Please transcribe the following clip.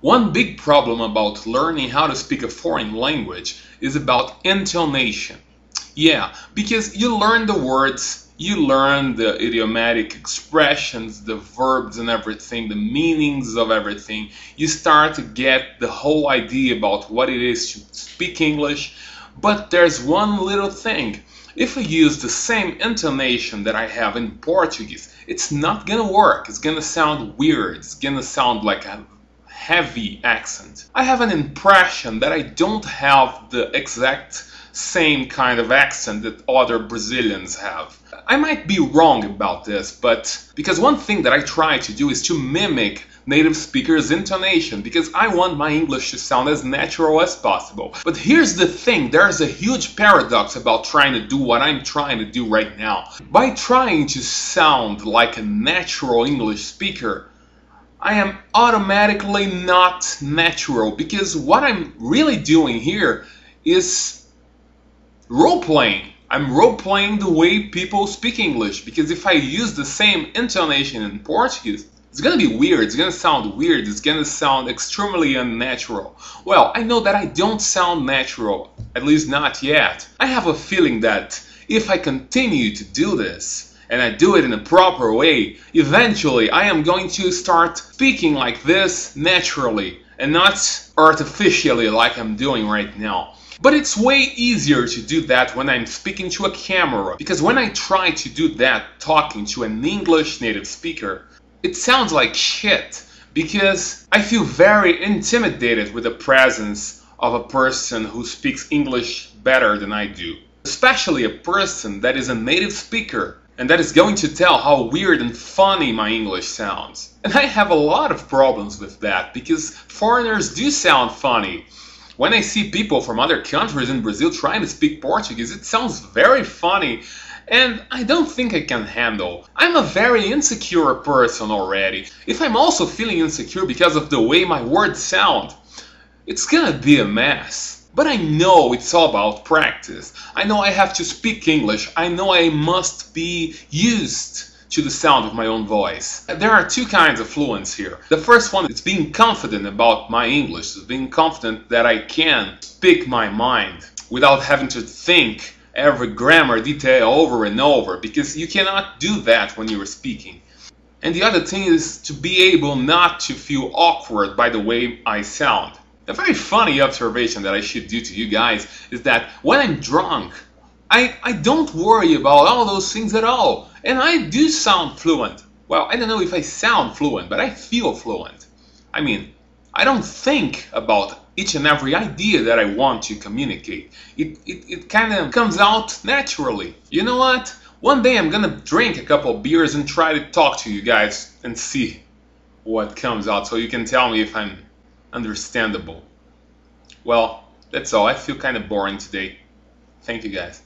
One big problem about learning how to speak a foreign language is about intonation. Yeah, because you learn the words, you learn the idiomatic expressions, the verbs and everything, the meanings of everything. You start to get the whole idea about what it is to speak English. But there's one little thing. If I use the same intonation that I have in Portuguese, it's not gonna work. It's gonna sound weird. It's gonna sound like a heavy accent. I have an impression that I don't have the exact same kind of accent that other Brazilians have. I might be wrong about this, but because one thing that I try to do is to mimic native speakers' intonation, because I want my English to sound as natural as possible. But here's the thing, there's a huge paradox about trying to do what I'm trying to do right now. By trying to sound like a natural English speaker, I am automatically not natural, because what I'm really doing here is role-playing. I'm role-playing the way people speak English, because if I use the same intonation in Portuguese, it's gonna be weird, it's gonna sound weird, it's gonna sound extremely unnatural. Well, I know that I don't sound natural, at least not yet. I have a feeling that if I continue to do this, and I do it in a proper way, eventually I am going to start speaking like this naturally, and not artificially like I'm doing right now. But it's way easier to do that when I'm speaking to a camera, because when I try to do that talking to an English native speaker, it sounds like shit, because I feel very intimidated with the presence of a person who speaks English better than I do. Especially a person that is a native speaker and that is going to tell how weird and funny my English sounds. And I have a lot of problems with that, because foreigners do sound funny. When I see people from other countries in Brazil trying to speak Portuguese, it sounds very funny, and I don't think I can handle. I'm a very insecure person already. If I'm also feeling insecure because of the way my words sound, it's gonna be a mess. But I know it's all about practice. I know I have to speak English. I know I must be used to the sound of my own voice. There are two kinds of fluency here. The first one is being confident about my English, is being confident that I can speak my mind without having to think every grammar detail over and over, because you cannot do that when you're speaking. And the other thing is to be able not to feel awkward by the way I sound. A very funny observation that I should do to you guys is that when I'm drunk, I don't worry about all those things at all. And I do sound fluent. Well, I don't know if I sound fluent, but I feel fluent. I mean, I don't think about each and every idea that I want to communicate. It kind of comes out naturally. You know what? One day I'm gonna drink a couple of beers and try to talk to you guys and see what comes out, so you can tell me if I'm understandable. Well, that's all. I feel kind of boring today. Thank you guys.